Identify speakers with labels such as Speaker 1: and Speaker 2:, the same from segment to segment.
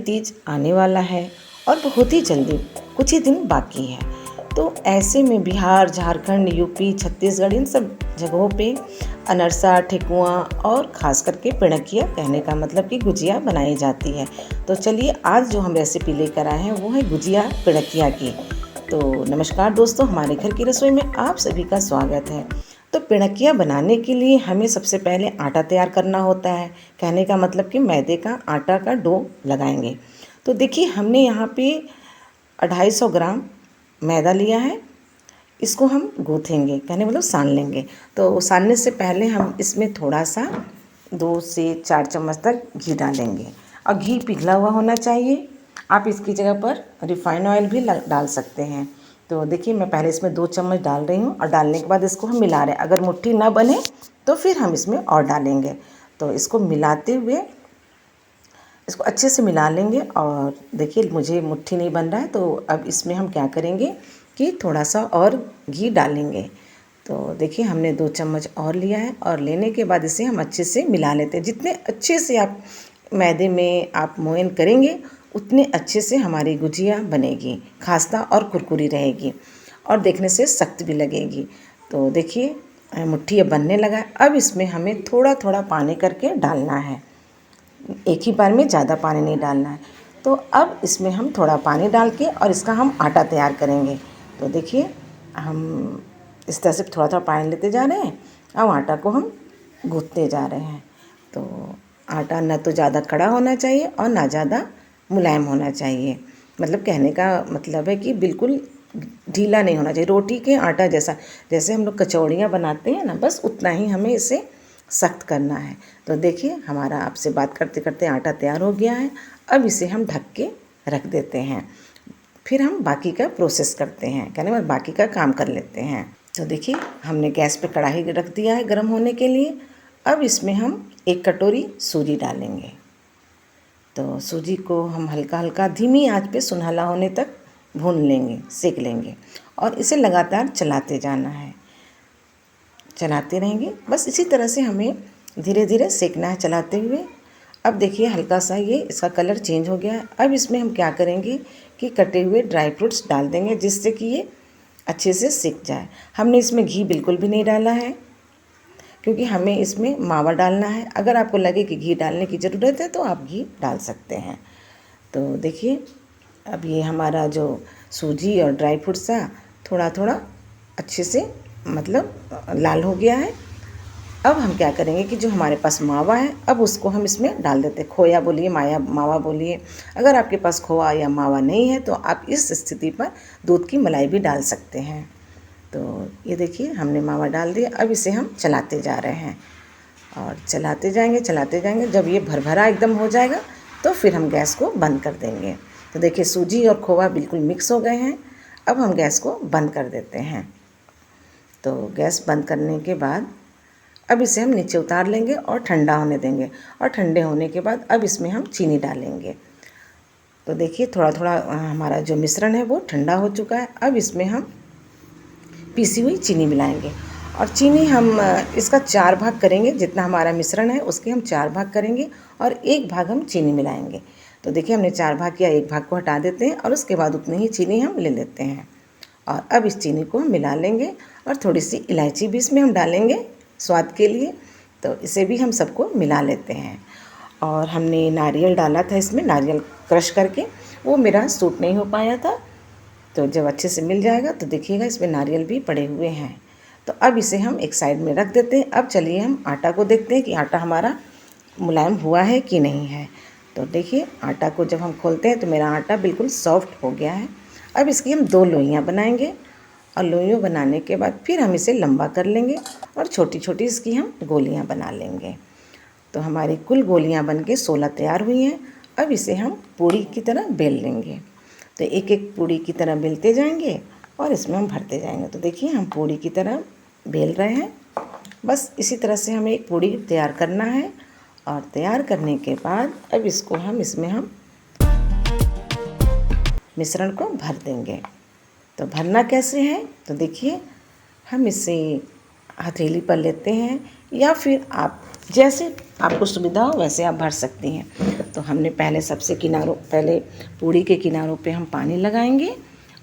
Speaker 1: तीज आने वाला है और बहुत ही जल्दी कुछ ही दिन बाकी है। तो ऐसे में बिहार, झारखंड, यूपी, छत्तीसगढ़ इन सब जगहों पे अनरसा, ठेकुआ और ख़ास करके पिड़किया, कहने का मतलब कि गुजिया बनाई जाती है। तो चलिए आज जो हम रेसिपी लेकर आए हैं वो है गुजिया पिड़किया की। तो नमस्कार दोस्तों, हमारे घर की रसोई में आप सभी का स्वागत है। तो पिड़किया बनाने के लिए हमें सबसे पहले आटा तैयार करना होता है, कहने का मतलब कि मैदे का आटा का डो लगाएंगे। तो देखिए हमने यहाँ पे 250 ग्राम मैदा लिया है, इसको हम गूँथेंगे, कहने मतलब सान लेंगे। तो सानने से पहले हम इसमें थोड़ा सा 2 से 4 चम्मच तक घी डालेंगे और घी पिघला हुआ होना चाहिए। आप इसकी जगह पर रिफाइंड ऑयल भी डाल सकते हैं। तो देखिए मैं पहले इसमें 2 चम्मच डाल रही हूँ और डालने के बाद इसको हम मिला रहे हैं। अगर मुट्ठी ना बने तो फिर हम इसमें और डालेंगे। तो इसको मिलाते हुए इसको अच्छे से मिला लेंगे। और देखिए मुझे मुट्ठी नहीं बन रहा है, तो अब इसमें हम क्या करेंगे कि थोड़ा सा और घी डालेंगे। तो देखिए हमने 2 चम्मच और लिया है और लेने के बाद इसे हम अच्छे से मिला लेते हैं। जितने अच्छे से आप मैदे में आप मोयन करेंगे उतने अच्छे से हमारी गुजिया बनेगी, खास्ता और कुरकुरी रहेगी और देखने से सख्त भी लगेगी। तो देखिए मुट्ठी अब बनने लगा है। अब इसमें हमें थोड़ा थोड़ा पानी करके डालना है, एक ही बार में ज़्यादा पानी नहीं डालना है। तो अब इसमें हम थोड़ा पानी डाल के और इसका हम आटा तैयार करेंगे। तो देखिए हम इस तरह से थोड़ा थोड़ा पानी लेते जा रहे हैं और आटा को हम गूँथते जा रहे हैं। तो आटा ना तो ज़्यादा कड़ा होना चाहिए और ना ज़्यादा मुलायम होना चाहिए। मतलब कहने का मतलब है कि बिल्कुल ढीला नहीं होना चाहिए, रोटी के आटा जैसा। जैसे हम लोग कचौड़ियाँ बनाते हैं ना, बस उतना ही हमें इसे सख्त करना है। तो देखिए हमारा आपसे बात करते करते आटा तैयार हो गया है। अब इसे हम ढक के रख देते हैं, फिर हम बाकी का प्रोसेस करते हैं, कहने मतलब बाकी का काम कर लेते हैं। तो देखिए हमने गैस पे कढ़ाई रख दिया है गर्म होने के लिए। अब इसमें हम 1 कटोरी सूजी डालेंगे। तो सूजी को हम हल्का हल्का धीमी आंच पे सुनहला होने तक भून लेंगे, सेक लेंगे और इसे लगातार चलाते जाना है, चलाते रहेंगे। बस इसी तरह से हमें धीरे धीरे सेकना है चलाते हुए। अब देखिए हल्का सा ये इसका कलर चेंज हो गया है। अब इसमें हम क्या करेंगे कि कटे हुए ड्राई फ्रूट्स डाल देंगे, जिससे कि ये अच्छे से सिक जाए। हमने इसमें घी बिल्कुल भी नहीं डाला है क्योंकि हमें इसमें मावा डालना है। अगर आपको लगे कि घी डालने की ज़रूरत है तो आप घी डाल सकते हैं। तो देखिए अब ये हमारा जो सूजी और ड्राई फ्रूट्स था थोड़ा थोड़ा अच्छे से मतलब लाल हो गया है। अब हम क्या करेंगे कि जो हमारे पास मावा है अब उसको हम इसमें डाल देते हैं। खोया बोलिए, मावा बोलिए। अगर आपके पास खोआ या मावा नहीं है तो आप इस स्थिति पर दूध की मलाई भी डाल सकते हैं। तो ये देखिए हमने मावा डाल दिया। अब इसे हम चलाते जा रहे हैं और चलाते जाएंगे। जब ये भरभरा एकदम हो जाएगा तो फिर हम गैस को बंद कर देंगे। तो देखिए सूजी और खोआ बिल्कुल मिक्स हो गए हैं। अब हम गैस को बंद कर देते हैं। तो गैस बंद करने के बाद अब इसे हम नीचे उतार लेंगे और ठंडा होने देंगे। और ठंडे होने के बाद अब इसमें हम चीनी डालेंगे। तो देखिए थोड़ा थोड़ा हमारा जो मिश्रण है वो ठंडा हो चुका है। अब इसमें हम पीसी हुई चीनी मिलाएंगे और चीनी हम इसका 4 भाग करेंगे। जितना हमारा मिश्रण है उसके हम 4 भाग करेंगे और 1 भाग हम चीनी मिलाएंगे। तो देखिए हमने 4 भाग किया, 1 भाग को हटा देते हैं और उसके बाद उतनी ही चीनी हम ले लेते हैं। और अब इस चीनी को हम मिला लेंगे और थोड़ी सी इलायची भी इसमें हम डालेंगे स्वाद के लिए। तो इसे भी हम सबको मिला लेते हैं। और हमने नारियल डाला था इसमें, नारियल क्रश करके, वो मेरा सूट नहीं हो पाया था। तो जब अच्छे से मिल जाएगा तो देखिएगा इसमें नारियल भी पड़े हुए हैं। तो अब इसे हम एक साइड में रख देते हैं। अब चलिए हम आटा को देखते हैं कि आटा हमारा मुलायम हुआ है कि नहीं है। तो देखिए आटा को जब हम खोलते हैं तो मेरा आटा बिल्कुल सॉफ्ट हो गया है। अब इसकी हम 2 लोइयाँ बनाएंगे और लोइयों बनाने के बाद फिर हम इसे लंबा कर लेंगे और छोटी छोटी इसकी हम गोलियाँ बना लेंगे। तो हमारी कुल गोलियाँ बनके 16 तैयार हुई हैं। अब इसे हम पूड़ी की तरह बेल लेंगे। तो एक एक पूड़ी की तरह बेलते जाएंगे और इसमें हम भरते जाएंगे। तो देखिए हम पूड़ी की तरह बेल रहे हैं। बस इसी तरह से हमें एक पूड़ी तैयार करना है। और तैयार करने के बाद अब इसको हम मिश्रण को भर देंगे। तो भरना कैसे है तो देखिए हम इसे हथेली पर लेते हैं या फिर आप जैसे आपको सुविधा हो वैसे आप भर सकती हैं। तो हमने पहले पूड़ी के किनारों पे हम पानी लगाएंगे,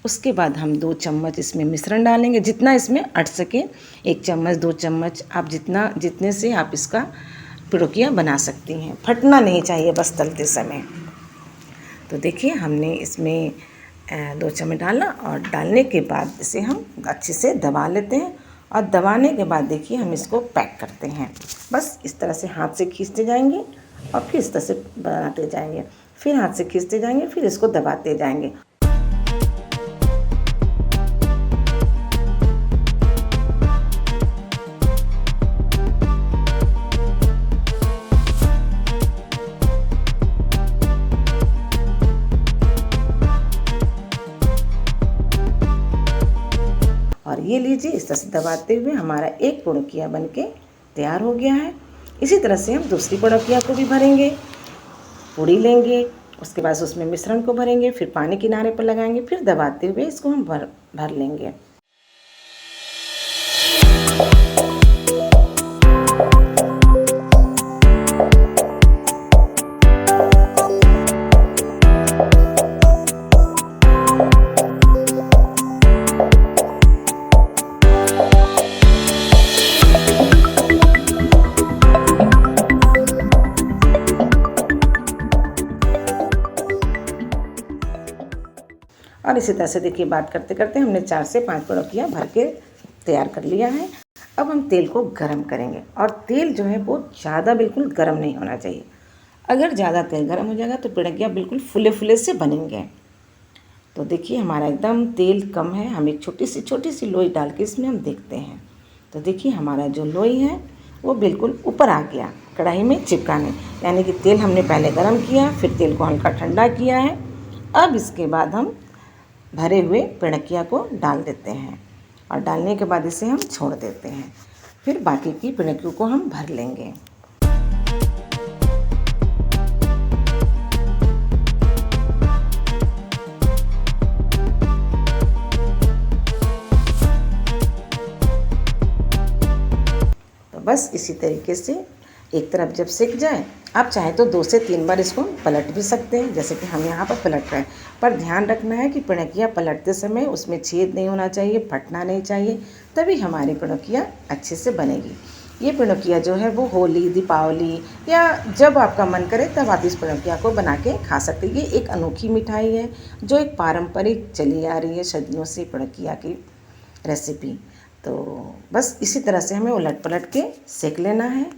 Speaker 1: उसके बाद हम 2 चम्मच इसमें मिश्रण डालेंगे, जितना इसमें अट सके। 1 चम्मच 2 चम्मच आप जितने से आप इसका पिड़ुकिया बना सकती हैं। फटना नहीं चाहिए बस तलते समय। तो देखिए हमने इसमें 2 चम्मच डाला और डालने के बाद इसे हम अच्छे से दबा लेते हैं और दबाने के बाद देखिए हम इसको पैक करते हैं। बस इस तरह से हाथ से खींचते जाएंगे और फिर इस तरह से बनाते जाएंगे, फिर हाथ से खींचते जाएंगे, फिर इसको दबाते जाएंगे। और ये लीजिए इस तरह से दबाते हुए हमारा एक पिड़ुकिया बनके तैयार हो गया है। इसी तरह से हम दूसरी पिड़ुकिया को भी भरेंगे। पूड़ी लेंगे, उसके बाद उसमें मिश्रण को भरेंगे, फिर पानी किनारे पर लगाएंगे, फिर दबाते हुए इसको हम भर लेंगे। और इसी तरह से देखिए बात करते करते हमने 4 से 5 पिड़ुकिया भर के तैयार कर लिया है। अब हम तेल को गरम करेंगे और तेल जो है वो ज़्यादा बिल्कुल गरम नहीं होना चाहिए। अगर ज़्यादा तेल गरम हो जाएगा तो पिड़ुकिया बिल्कुल फुले फुले से बनेंगे। तो देखिए हमारा एकदम तेल कम है। हम एक छोटी सी लोई डाल के इसमें हम देखते हैं। तो देखिए हमारा जो लोई है वो बिल्कुल ऊपर आ गया, कढ़ाई में चिपका नहीं, यानी कि तेल हमने पहले गरम किया, फिर तेल को हल्का ठंडा किया है। अब इसके बाद हम भरे हुए पिड़ुकिया को डाल देते हैं और डालने के बाद इसे हम छोड़ देते हैं। फिर बाकी की पिड़ुकियों को हम भर लेंगे। तो बस इसी तरीके से एक तरफ जब सिक जाए, आप चाहे तो 2 से 3 बार इसको पलट भी सकते हैं, जैसे कि हम यहाँ पर पलट रहे हैं। पर ध्यान रखना है कि पिड़ुकिया पलटते समय उसमें छेद नहीं होना चाहिए, फटना नहीं चाहिए, तभी हमारी पिड़ुकिया अच्छे से बनेगी। ये पिड़ुकिया जो है वो होली, दीपावली या जब आपका मन करे तब आप इस पिड़ुकिया को बना के खा सकते हैं। ये एक अनोखी मिठाई है जो एक पारंपरिक चली आ रही है सदियों से पिड़ुकिया की रेसिपी। तो बस इसी तरह से हमें उलट पलट के सेक लेना है।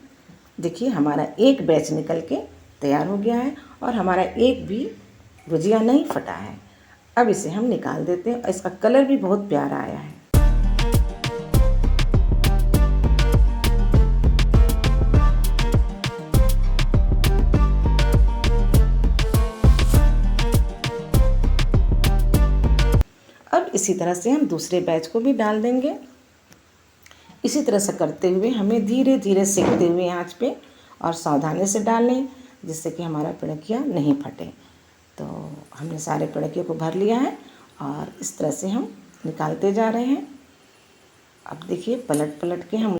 Speaker 1: देखिए हमारा एक बैच निकल के तैयार हो गया है और हमारा एक भी गुजिया नहीं फटा है। अब इसे हम निकाल देते हैं और इसका कलर भी बहुत प्यारा आया है। अब इसी तरह से हम दूसरे बैच को भी डाल देंगे। इसी तरह से करते हुए हमें धीरे धीरे सेकते हुए आंच पे और सावधानी से डालें, जिससे कि हमारा पिड़ुकिया नहीं फटे। तो हमने सारे पिड़ुकियों को भर लिया है और इस तरह से हम निकालते जा रहे हैं। अब देखिए पलट पलट के हम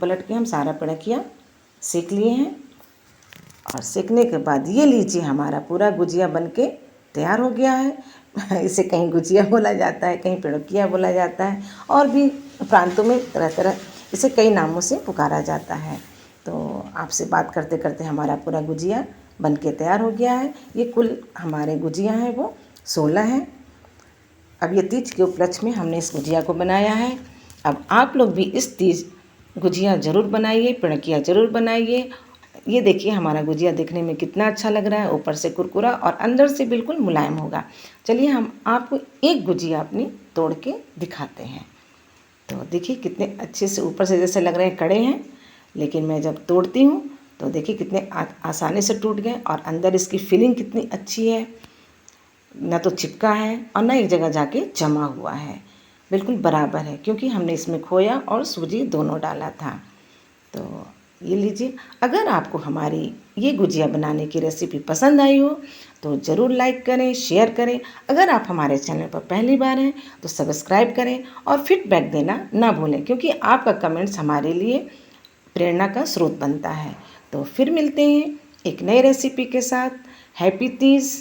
Speaker 1: पलट के हम सारा पिड़ुकिया सेक लिए हैं। और सेकने के बाद ये लीजिए हमारा पूरा गुजिया बनके तैयार हो गया है। इसे कहीं गुजिया बोला जाता है, कहीं पिड़ुकिया बोला जाता है, और भी प्रांतों में तरह तरह इसे कई नामों से पुकारा जाता है। तो आपसे बात करते करते हमारा पूरा गुजिया बनके तैयार हो गया है। ये कुल हमारे गुजिया हैं वो 16 हैं। अब ये तीज के उपलक्ष्य में हमने इस गुजिया को बनाया है। अब आप लोग भी इस तीज गुजिया ज़रूर बनाइए, पिड़ुकिया ज़रूर बनाइए। ये देखिए हमारा गुजिया देखने में कितना अच्छा लग रहा है, ऊपर से कुरकुरा और अंदर से बिल्कुल मुलायम होगा। चलिए हम आपको एक गुजिया अपनी तोड़ के दिखाते हैं। तो देखिए कितने अच्छे से ऊपर से जैसे लग रहे हैं कड़े हैं, लेकिन मैं जब तोड़ती हूँ तो देखिए कितने आसानी से टूट गए और अंदर इसकी फिलिंग कितनी अच्छी है, ना तो चिपका है और ना एक जगह जाके जमा हुआ है, बिल्कुल बराबर है, क्योंकि हमने इसमें खोया और सूजी दोनों डाला था। तो ये लीजिए, अगर आपको हमारी ये गुजिया बनाने की रेसिपी पसंद आई हो तो ज़रूर लाइक करें, शेयर करें। अगर आप हमारे चैनल पर पहली बार हैं तो सब्सक्राइब करें और फीडबैक देना ना भूलें, क्योंकि आपका कमेंट्स हमारे लिए प्रेरणा का स्रोत बनता है। तो फिर मिलते हैं एक नई रेसिपी के साथ। हैप्पी तीज।